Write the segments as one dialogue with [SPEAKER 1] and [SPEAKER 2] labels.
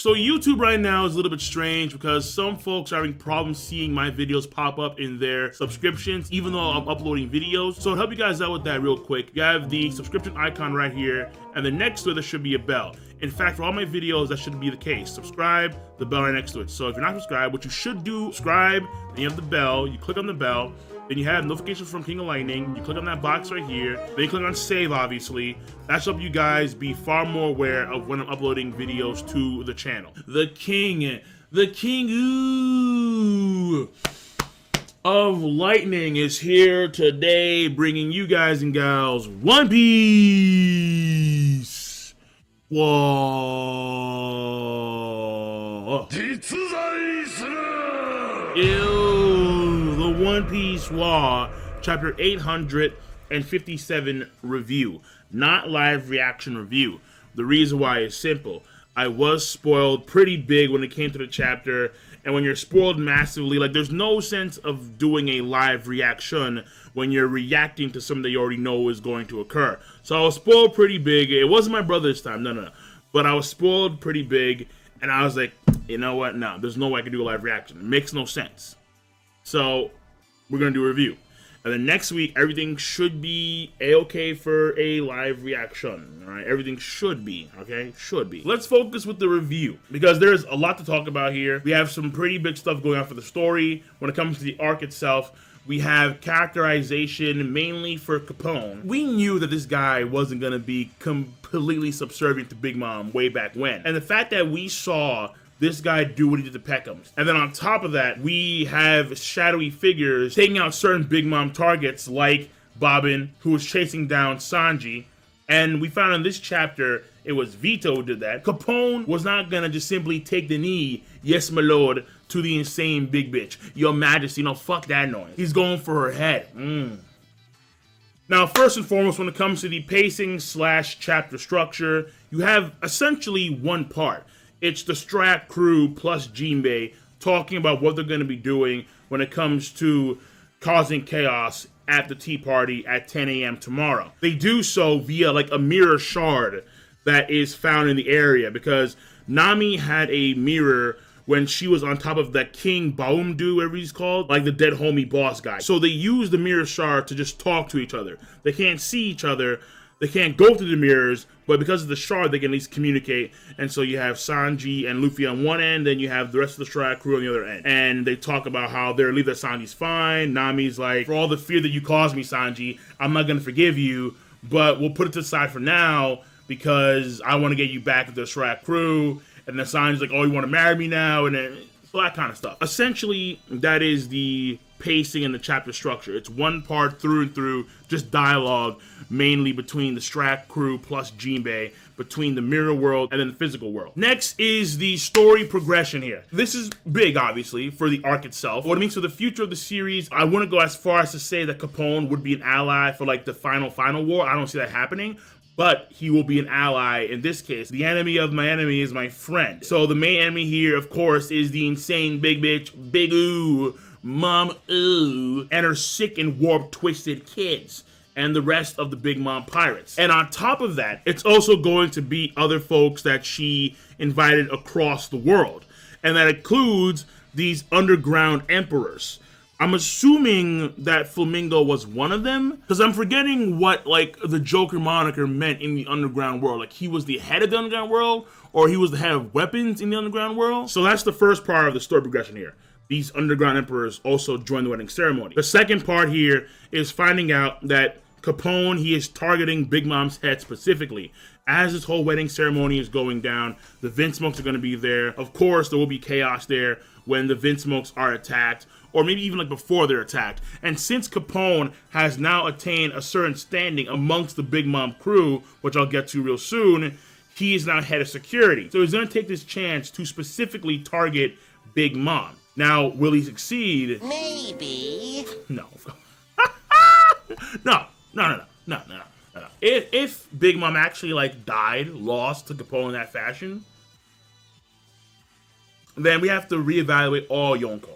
[SPEAKER 1] So YouTube right now is a little bit strange because some folks are having problems seeing my videos pop up in their subscriptions, even though I'm uploading videos. So to help you guys out with that real quick, you have the subscription icon right here, and then next to it, there should be a bell. In fact, for all my videos, that should be the case. Subscribe, the bell right next to it. So if you're not subscribed, what you should do, subscribe, then you have the bell, you click on the bell, then you have notifications from King of Lightning, you click on that box right here, then you click on save, obviously. That should help you guys be far more aware of when I'm uploading videos to the channel. The king ooh, of Lightning is here today, bringing you guys and gals One Piece. Whoa. Ew, the One Piece War, chapter 857 review, not live reaction review. The reason why is simple. I was spoiled pretty big when it came to the chapter, and when you're spoiled massively, like there's no sense of doing a live reaction when you're reacting to something that you already know is going to occur. So I was spoiled pretty big. It wasn't my brother this time, no. But I was spoiled pretty big, and I was like, you know what? No, there's no way I can do a live reaction. It makes no sense. So we're gonna do a review. And then next week, everything should be a-okay for a live reaction. All right, everything should be, okay? Should be. Let's focus with the review because there's a lot to talk about here. We have some pretty big stuff going on for the story. When it comes to the arc itself, we have characterization mainly for Capone. We knew that this guy wasn't gonna be completely subservient to Big Mom way back when. And the fact that we saw this guy do what he did to Peckham's. And then on top of that, we have shadowy figures taking out certain Big Mom targets like Bobbin, who was chasing down Sanji. And we found in this chapter, it was Vito who did that. Capone was not gonna just simply take the knee, yes my lord, to the insane big bitch. Your majesty, no, fuck that noise. He's going for her head. Now, first and foremost, when it comes to the pacing / chapter structure, you have essentially one part. It's the Strat crew plus Jinbei talking about what they're going to be doing when it comes to causing chaos at the tea party at 10 a.m. tomorrow. They do so via like a mirror shard that is found in the area because Nami had a mirror when she was on top of that King Baumdu, whatever he's called, like the dead homie boss guy. So they use the mirror shard to just talk to each other. They can't see each other. They can't go through the mirrors, but because of the shard, they can at least communicate. And so you have Sanji and Luffy on one end, then you have the rest of the Strat crew on the other end. And they talk about how they believe that Sanji's fine. Nami's like, for all the fear that you caused me, Sanji, I'm not going to forgive you, but we'll put it to the side for now because I want to get you back with the Strat crew. And then Sanji's like, oh, you want to marry me now? And then so that kind of stuff. Essentially, that is the pacing and the chapter structure. It's one part through and through, just dialogue, mainly between the Strat crew plus Jinbei, between the mirror world and then the physical world. Next is the story progression here. This is big, obviously, for the arc itself. What it means for the future of the series, I wouldn't go as far as to say that Capone would be an ally for like the final war. I don't see that happening. But he will be an ally in this case. The enemy of my enemy is my friend. So the main enemy here, of course, is the insane big bitch, Big Ooh, Mom Ooh, and her sick and warped twisted kids, and the rest of the Big Mom pirates. And on top of that, it's also going to be other folks that she invited across the world. And that includes these underground emperors. I'm assuming that Flamingo was one of them, because I'm forgetting what like the Joker moniker meant in the underground world. Like he was the head of the underground world, or he was the head of weapons in the underground world. So that's the first part of the story progression here. These underground emperors also join the wedding ceremony. The second part here is finding out that Capone, he is targeting Big Mom's head specifically. As this whole wedding ceremony is going down, the Vinsmokes are going to be there. Of course, there will be chaos there when the Vinsmokes are attacked, or maybe even like before they're attacked. And since Capone has now attained a certain standing amongst the Big Mom crew, which I'll get to real soon, he is now head of security. So he's going to take this chance to specifically target Big Mom. Now, will he succeed?
[SPEAKER 2] Maybe.
[SPEAKER 1] No. No. If Big Mom actually like died, lost to Capone in that fashion, then we have to reevaluate all Yonko.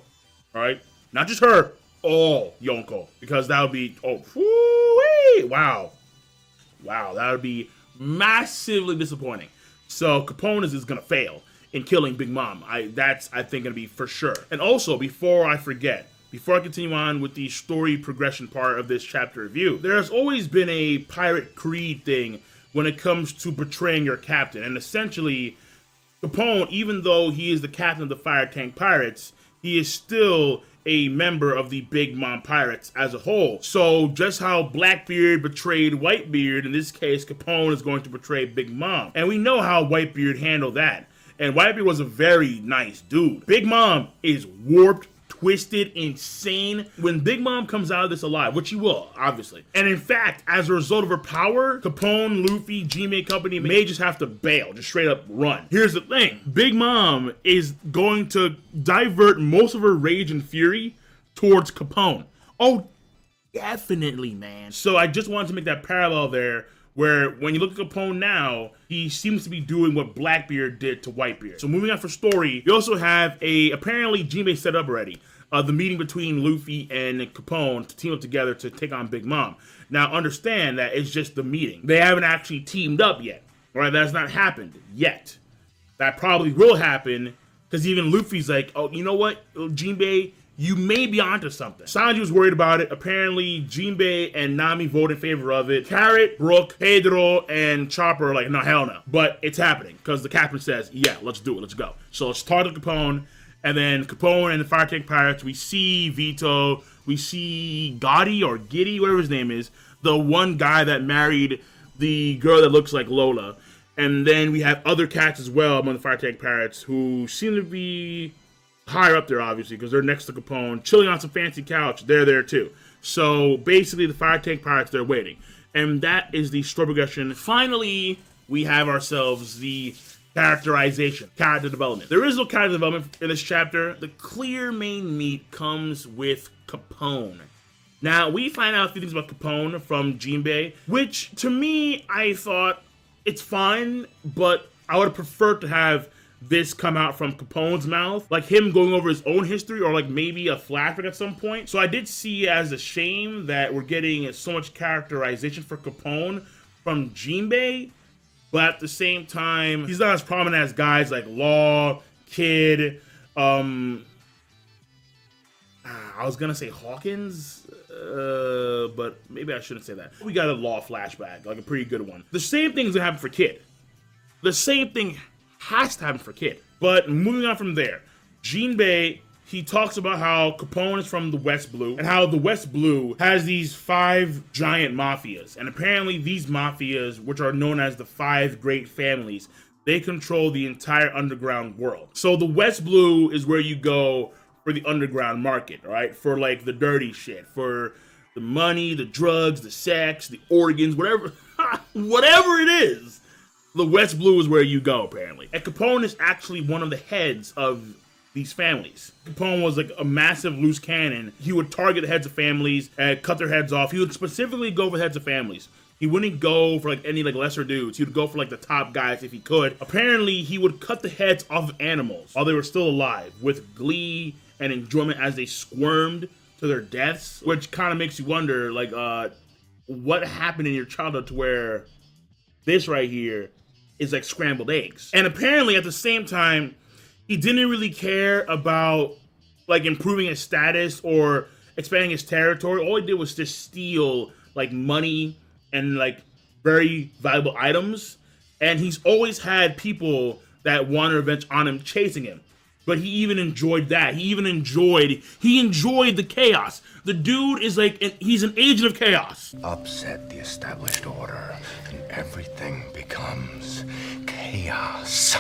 [SPEAKER 1] All right, not just her, all Yonko, because that would be wow, that would be massively disappointing. So Capone is gonna fail in killing Big Mom. That's I think gonna be for sure. And also, before I forget, before I continue on with the story progression part of this chapter review, there has always been a pirate creed thing when it comes to betraying your captain. And essentially, Capone, even though he is the captain of the Fire Tank Pirates, he is still a member of the Big Mom Pirates as a whole. So just how Blackbeard betrayed Whitebeard, in this case, Capone is going to betray Big Mom. And we know how Whitebeard handled that. And Whitebeard was a very nice dude. Big Mom is warped, twisted, insane. When Big Mom comes out of this alive, which she will, obviously. And in fact, as a result of her power, Capone, Luffy, G-Man Company may just have to bail, just straight up run. Here's the thing. Big Mom is going to divert most of her rage and fury towards Capone. Oh, definitely, man. So I just wanted to make that parallel there, where when you look at Capone now, he seems to be doing what Blackbeard did to Whitebeard. So moving on for story, we also have apparently Jinbei set up already, the meeting between Luffy and Capone to team up together to take on Big Mom. Now understand that it's just the meeting. They haven't actually teamed up yet, right? That's not happened yet. That probably will happen, because even Luffy's like, oh, you know what, Jinbei, you may be onto something. Sanji was worried about it. Apparently, Jinbei and Nami voted in favor of it. Carrot, Brook, Pedro, and Chopper are like, no, hell no. But it's happening, because the captain says, yeah, let's do it, let's go. So let's talk to Capone, and then Capone and the Fire Tank Pirates, we see Vito, we see Gotti, or Giddy, whatever his name is, the one guy that married the girl that looks like Lola. And then we have other cats as well among the Fire Tank Pirates who seem to be higher up there, obviously, because they're next to Capone, chilling on some fancy couch. They're there too. So basically, the Fire Tank Pirates, they're waiting. And that is the story progression. Finally, we have ourselves the characterization, character development. There is no character development in this chapter. The clear main meat comes with Capone. Now, we find out a few things about Capone from Jinbei, which, to me, I thought it's fine, but I would prefer to have this come out from Capone's mouth, like him going over his own history, or like maybe a flashback at some point. So I did see it as a shame that we're getting so much characterization for Capone from Jinbei, but at the same time, he's not as prominent as guys like Law, Kid, I was gonna say Hawkins, but maybe I shouldn't say that. We got a Law flashback, like a pretty good one. The same thing's gonna happen for Kid. The same thing has to happen for Kid. But moving on from there, Jinbei, he talks about how Capone is from the West Blue, and how the West Blue has these 5 giant mafias. And apparently these mafias, which are known as the 5 great families, they control the entire underground world. So the West Blue is where you go for the underground market, right? For like the dirty shit, for the money, the drugs, the sex, the organs, whatever, whatever it is. The West Blue is where you go, apparently. And Capone is actually one of the heads of these families. Capone was like a massive loose cannon. He would target the heads of families and cut their heads off. He would specifically go for the heads of families. He wouldn't go for like any like lesser dudes. He would go for like the top guys if he could. Apparently, he would cut the heads off of animals while they were still alive with glee and enjoyment as they squirmed to their deaths, which kind of makes you wonder, like, what happened in your childhood to where this right here is like scrambled eggs. And apparently at the same time, he didn't really care about like improving his status or expanding his territory. All he did was just steal like money and like very valuable items. And he's always had people that want revenge on him chasing him. But he even enjoyed that. He enjoyed the chaos. The dude is like, he's an agent of chaos.
[SPEAKER 2] Upset the established order, and everything becomes chaos.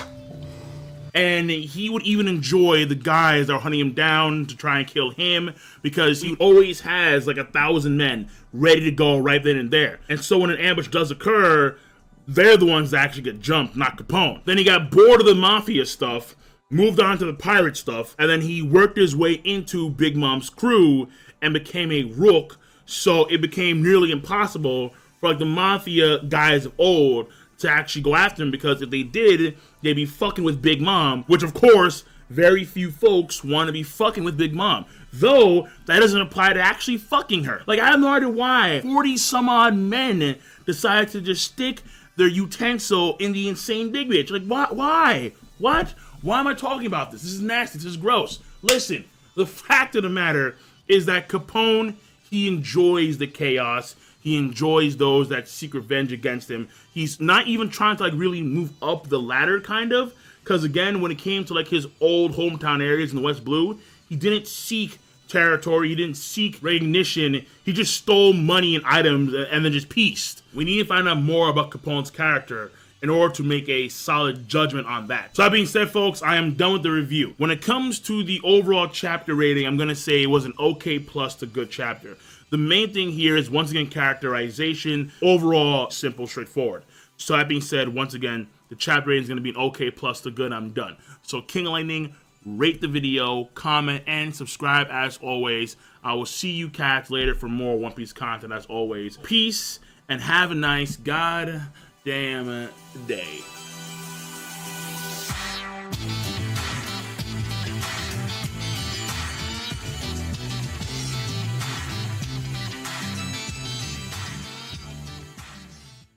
[SPEAKER 1] And he would even enjoy the guys that are hunting him down to try and kill him, because he always has like 1,000 men ready to go right then and there. And so when an ambush does occur, they're the ones that actually get jumped, not Capone. Then he got bored of the mafia stuff, moved on to the pirate stuff, and then he worked his way into Big Mom's crew and became a rook. So it became nearly impossible for like the mafia guys of old to actually go after him, because if they did, they'd be fucking with Big Mom, which of course very few folks want to be fucking with Big Mom. Though that doesn't apply to actually fucking her. Like, I have no idea why 40 some odd men decided to just stick their utensil in the insane big bitch. Like, why? What? Why am I talking about this? This is nasty. This is gross. Listen, the fact of the matter is that Capone, he enjoys the chaos. He enjoys those that seek revenge against him. He's not even trying to like really move up the ladder, kind of. Because again, when it came to like his old hometown areas in the West Blue, he didn't seek territory, he didn't seek recognition, he just stole money and items and then just pieced. We need to find out more about Capone's character in order to make a solid judgment on that. So that being said, folks, I am done with the review. When it comes to the overall chapter rating, I'm gonna say it was an okay plus to good chapter. The main thing here is, once again, characterization. Overall, simple, straightforward. So that being said, once again, the chapter rating is going to be an okay plus to good. I'm done. So King of Lightning, rate the video, comment, and subscribe as always. I will see you cats later for more One Piece content as always. Peace, and have a nice goddamn day.